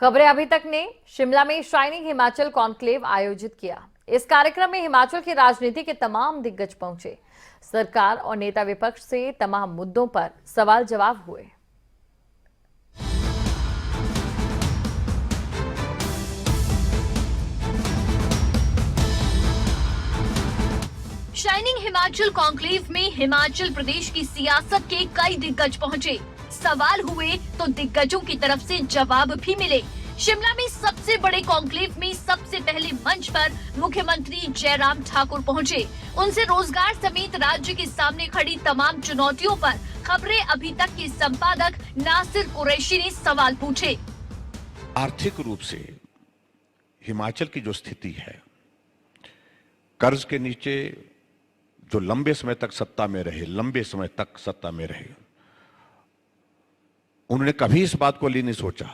खबरें अभी तक ने शिमला में शाइनिंग हिमाचल कॉन्क्लेव आयोजित किया। इस कार्यक्रम में हिमाचल की राजनीति के तमाम दिग्गज पहुंचे। सरकार और नेता विपक्ष से तमाम मुद्दों पर सवाल जवाब हुए। शाइनिंग हिमाचल कॉन्क्लेव में हिमाचल प्रदेश की सियासत के कई दिग्गज पहुंचे। सवाल हुए तो दिग्गजों की तरफ से जवाब भी मिले। शिमला में सबसे बड़े कॉन्क्लेव में सबसे पहले मंच पर मुख्यमंत्री जयराम ठाकुर पहुंचे। उनसे रोजगार समेत राज्य के सामने खड़ी तमाम चुनौतियों पर खबरें अभी तक के संपादक नासिर कुरैशी ने सवाल पूछे। आर्थिक रूप से हिमाचल की जो स्थिति है, कर्ज के नीचे जो लंबे समय तक सत्ता में रहे, उन्होंने कभी इस बात को नहीं सोचा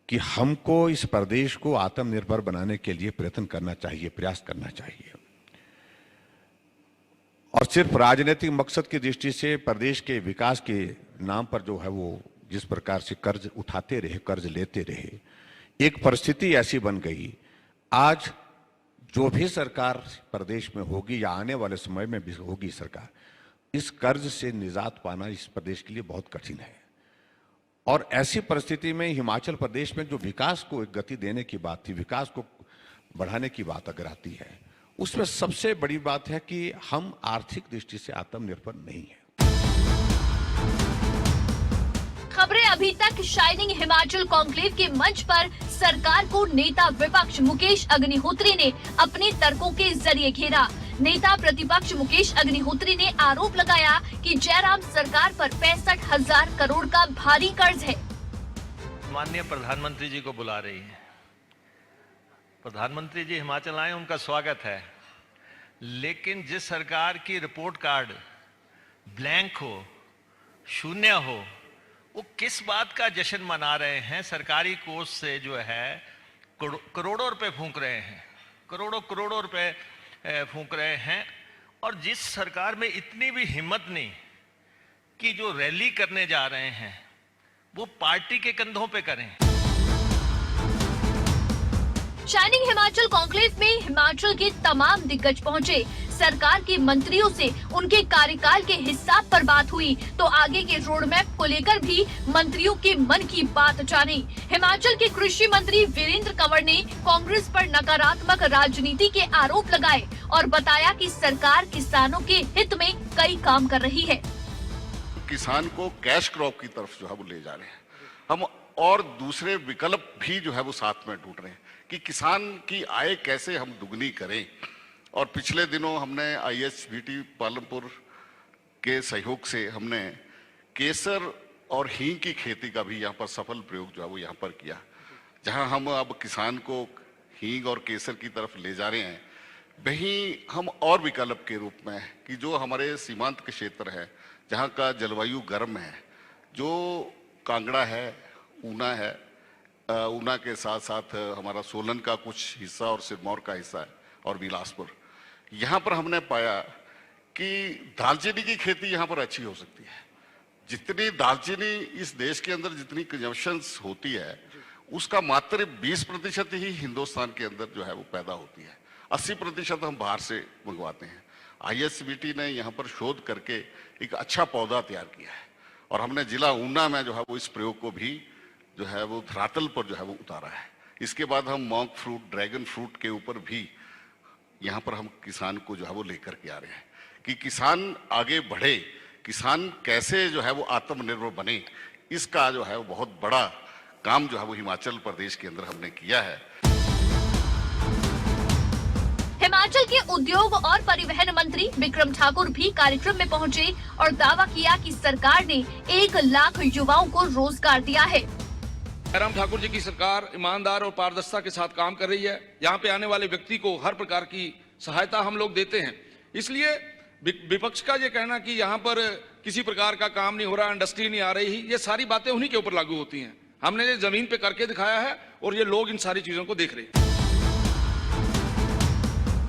कि हमको इस प्रदेश को आत्मनिर्भर बनाने के लिए प्रयास करना चाहिए। और सिर्फ राजनीतिक मकसद की दृष्टि से प्रदेश के विकास के नाम पर जो है वो जिस प्रकार से कर्ज उठाते रहे, कर्ज लेते रहे, एक परिस्थिति ऐसी बन गई। आज जो भी सरकार प्रदेश में होगी या आने वाले समय में भी होगी सरकार, इस कर्ज से निजात पाना इस प्रदेश के लिए बहुत कठिन है। और ऐसी परिस्थिति में हिमाचल प्रदेश में जो विकास को एक गति देने की बात थी, विकास को बढ़ाने की बात अगर आती है, उसमें सबसे बड़ी बात है कि हम आर्थिक दृष्टि से आत्मनिर्भर नहीं हैं। खबरें अभी तक शाइनिंग हिमाचल कॉन्क्लेव के मंच पर सरकार को नेता विपक्ष मुकेश अग्निहोत्री ने अपने तर्कों के जरिए घेरा। नेता प्रतिपक्ष मुकेश अग्निहोत्री ने आरोप लगाया कि जयराम सरकार पर 65,000 करोड़ का भारी कर्ज है। माननीय प्रधानमंत्री जी को बुला रही है। प्रधानमंत्री जी हिमाचल आए, उनका स्वागत है, लेकिन जिस सरकार की रिपोर्ट कार्ड ब्लैंक हो, शून्य हो, वो किस बात का जश्न मना रहे हैं? सरकारी कोष से जो है करोड़ों रुपए फूंक रहे हैं, करोड़ों रुपए फूंक रहे हैं। और जिस सरकार में इतनी भी हिम्मत नहीं कि जो रैली करने जा रहे हैं वो पार्टी के कंधों पे करें। शाइनिंग हिमाचल कॉन्क्लेव में हिमाचल के तमाम दिग्गज पहुंचे। सरकार के मंत्रियों से उनके कार्यकाल के हिसाब पर बात हुई तो आगे के रोड मैप को लेकर भी मंत्रियों के मन की बात जानी। हिमाचल के कृषि मंत्री वीरेंद्र कंवर ने कांग्रेस पर नकारात्मक राजनीति के आरोप लगाए और बताया कि सरकार किसानों के हित में कई काम कर रही है। किसान को कैश क्रॉप की तरफ जो है वो ले जा रहे हैं हम, और दूसरे विकल्प भी जो है वो साथ में ढूंढ रहे हैं कि किसान की आय कैसे हम दुगनी करें। और पिछले दिनों हमने ISBT पालमपुर के सहयोग से हमने केसर और हींग की खेती का भी यहाँ पर सफल प्रयोग जो है वो यहाँ पर किया, जहाँ हम अब किसान को हींग और केसर की तरफ ले जा रहे हैं। वहीं हम और विकल्प के रूप में कि जो हमारे सीमांत के क्षेत्र है, जहाँ का जलवायु गर्म है, जो कांगड़ा है, ऊना है, ऊना के साथ साथ हमारा सोलन का कुछ हिस्सा और सिरमौर का हिस्सा है और बिलासपुर, यहाँ पर हमने पाया कि दालचीनी की खेती यहाँ पर अच्छी हो सकती है। जितनी दालचीनी इस देश के अंदर जितनी कंजम्पशन होती है, उसका मात्र 20% ही हिंदुस्तान के अंदर जो है वो पैदा होती है, 80% हम बाहर से मंगवाते हैं। ISBT ने यहाँ पर शोध करके एक अच्छा पौधा तैयार किया है और हमने जिला ऊना में जो है वो इस प्रयोग को भी जो है वो धरातल पर जो है वो उतारा है। इसके बाद हम मॉन्क फ्रूट, ड्रैगन फ्रूट के ऊपर भी यहाँ पर हम किसान को जो है वो लेकर के आ रहे हैं कि किसान आगे बढ़े, किसान कैसे जो है वो आत्मनिर्भर बने। इसका जो है वो बहुत बड़ा काम जो है वो हिमाचल प्रदेश के अंदर हमने किया है। हिमाचल के उद्योग और परिवहन मंत्री विक्रम ठाकुर भी कार्यक्रम में पहुंचे और दावा किया कि सरकार ने 1 लाख युवाओं को रोजगार दिया है। जयराम ठाकुर जी की सरकार ईमानदार और पारदर्शिता के साथ काम कर रही है। यहाँ पे आने वाले व्यक्ति को हर प्रकार की सहायता हम लोग देते हैं। इसलिए विपक्ष का ये कहना कि यहाँ पर किसी प्रकार का काम नहीं हो रहा, इंडस्ट्री नहीं आ रही, ये सारी बातें उन्हीं के ऊपर लागू होती हैं। हमने ये जमीन पे करके दिखाया है और ये लोग इन सारी चीजों को देख रहे हैं।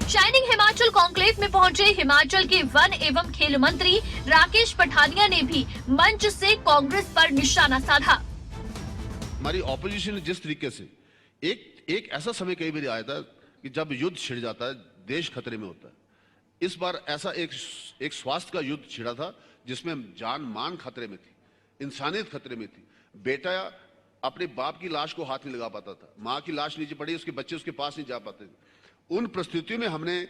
शाइनिंग हिमाचल कॉन्क्लेव में पहुंचे हिमाचल के वन एवं खेल मंत्री राकेश पठानिया ने भी मंच से कांग्रेस पर निशाना साधा। हमारी ऑपोजिशन जिस तरीके से एक ऐसा समय कई बार आया था कि जब युद्ध छिड़ जाता है, देश खतरे में होता है। इस बार ऐसा एक स्वास्थ्य का युद्ध छिड़ा था जिसमें जान मान खतरे में थी, इंसानियत खतरे में थी। बेटा अपने बाप की लाश को हाथ नहीं लगा पाता था, माँ की लाश नीचे पड़ी, उसके बच्चे उसके पास नहीं जा पाते थे। उन परिस्थितियों में हमने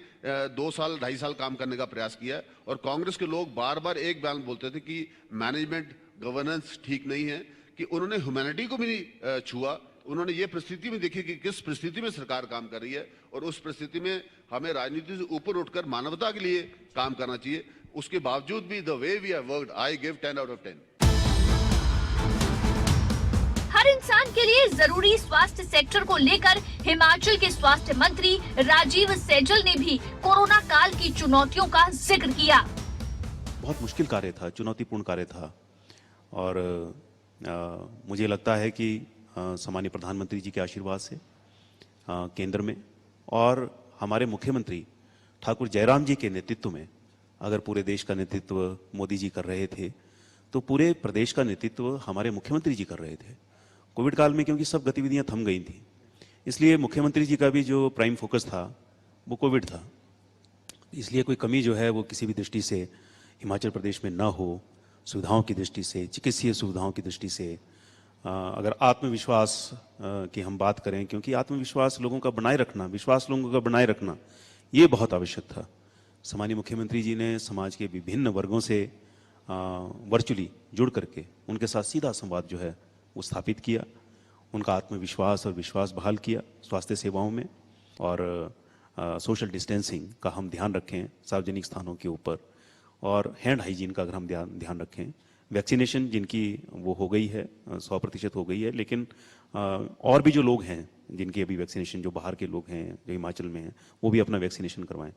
2 साल 2.5 साल काम करने का प्रयास किया और कांग्रेस के लोग बार बार एक बयान बोलते थे कि मैनेजमेंट गवर्नेंस ठीक नहीं है, कि उन्होंने ह्यूमैनिटी को भी नहीं छुआ। उन्होंने ये परिस्थिति में देखी कि किस परिस्थिति में सरकार काम कर रही है और उस परिस्थिति में हमें राजनीति से ऊपर उठकर मानवता के लिए काम करना चाहिए। उसके बावजूद भी the way we have worked, I give 10 out of 10। हर इंसान के लिए जरूरी स्वास्थ्य सेक्टर को लेकर हिमाचल के स्वास्थ्य मंत्री राजीव सैजल ने भी कोरोना काल की चुनौतियों का जिक्र किया। बहुत मुश्किल कार्य था, चुनौतीपूर्ण कार्य था और मुझे लगता है कि सम्मानीय प्रधानमंत्री जी के आशीर्वाद से केंद्र में और हमारे मुख्यमंत्री ठाकुर जयराम जी के नेतृत्व में, अगर पूरे देश का नेतृत्व मोदी जी कर रहे थे तो पूरे प्रदेश का नेतृत्व हमारे मुख्यमंत्री जी कर रहे थे। कोविड काल में क्योंकि सब गतिविधियां थम गई थी, इसलिए मुख्यमंत्री जी का भी जो प्राइम फोकस था वो कोविड था। इसलिए कोई कमी जो है वो किसी भी दृष्टि से हिमाचल प्रदेश में न हो, सुविधाओं की दृष्टि से, चिकित्सीय सुविधाओं की दृष्टि से। अगर आत्मविश्वास की हम बात करें, क्योंकि आत्मविश्वास लोगों का बनाए रखना, विश्वास लोगों का बनाए रखना, ये बहुत आवश्यक था। सम्मानीय मुख्यमंत्री जी ने समाज के विभिन्न वर्गों से वर्चुअली जुड़ करके उनके साथ सीधा संवाद जो है वो स्थापित किया, उनका आत्मविश्वास और विश्वास बहाल किया स्वास्थ्य सेवाओं में। और सोशल डिस्टेंसिंग का हम ध्यान रखें सार्वजनिक स्थानों के ऊपर, और हैंड हाइजीन का अगर हम ध्यान रखें। वैक्सीनेशन जिनकी वो हो गई है, 100% हो गई है, लेकिन और भी जो लोग हैं जिनकी अभी वैक्सीनेशन, जो बाहर के लोग हैं जो हिमाचल में हैं, वो भी अपना वैक्सीनेशन करवाएं।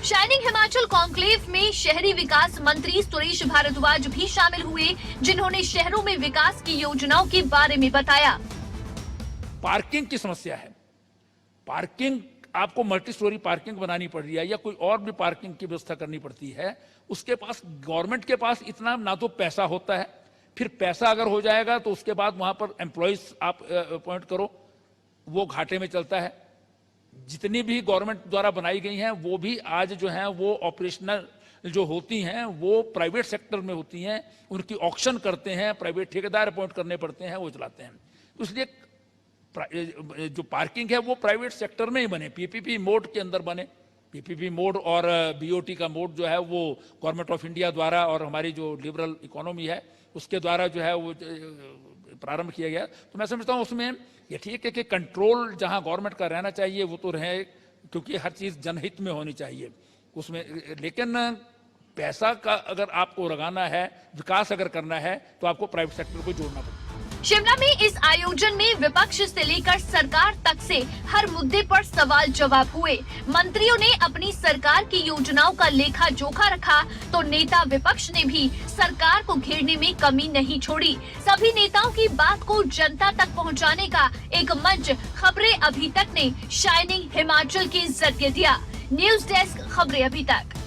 शाइनिंग हिमाचल कॉन्क्लेव में शहरी विकास मंत्री सुरेश भारद्वाज भी शामिल हुए, जिन्होंने शहरों में विकास की योजनाओं के बारे में बताया। पार्किंग की समस्या है, पार्किंग आपको मल्टी स्टोरी पार्किंग बनानी पड़ रही है या कोई और भी पार्किंग की व्यवस्था करनी पड़ती है। उसके पास, गवर्नमेंट के पास इतना ना तो पैसा होता है, फिर पैसा अगर हो जाएगा तो उसके बाद वहां पर एम्प्लॉइज आप अपॉइंट करो, वो घाटे में चलता है। जितनी भी गवर्नमेंट द्वारा बनाई गई हैं वो भी आज जो है वो ऑपरेशनल जो होती हैं वो प्राइवेट सेक्टर में होती हैं, उनकी ऑक्शन करते हैं, प्राइवेट ठेकेदार अपॉइंट करने पड़ते हैं, वो चलाते हैं। तो इसलिए जो पार्किंग है वो प्राइवेट सेक्टर में ही बने, पीपीपी मोड के अंदर बने। पीपीपी मोड और बीओटी का मोड जो है वो गवर्नमेंट ऑफ इंडिया द्वारा और हमारी जो लिबरल इकोनॉमी है उसके द्वारा जो है वो प्रारंभ किया गया। तो मैं समझता हूँ उसमें ये ठीक है कि कंट्रोल जहाँ गवर्नमेंट का रहना चाहिए वो तो रहे, क्योंकि हर चीज़ जनहित में होनी चाहिए उसमें। लेकिन पैसा का अगर आपको लगाना है, विकास अगर करना है, तो आपको प्राइवेट सेक्टर को जोड़ना पड़ेगा। शिमला में इस आयोजन में विपक्ष से लेकर सरकार तक से हर मुद्दे पर सवाल जवाब हुए। मंत्रियों ने अपनी सरकार की योजनाओं का लेखा जोखा रखा, तो नेता विपक्ष ने भी सरकार को घेरने में कमी नहीं छोड़ी। सभी नेताओं की बात को जनता तक पहुंचाने का एक मंच खबरें अभी तक ने शाइनिंग हिमाचल के जरिए दिया। न्यूज डेस्क, खबरें अभी तक।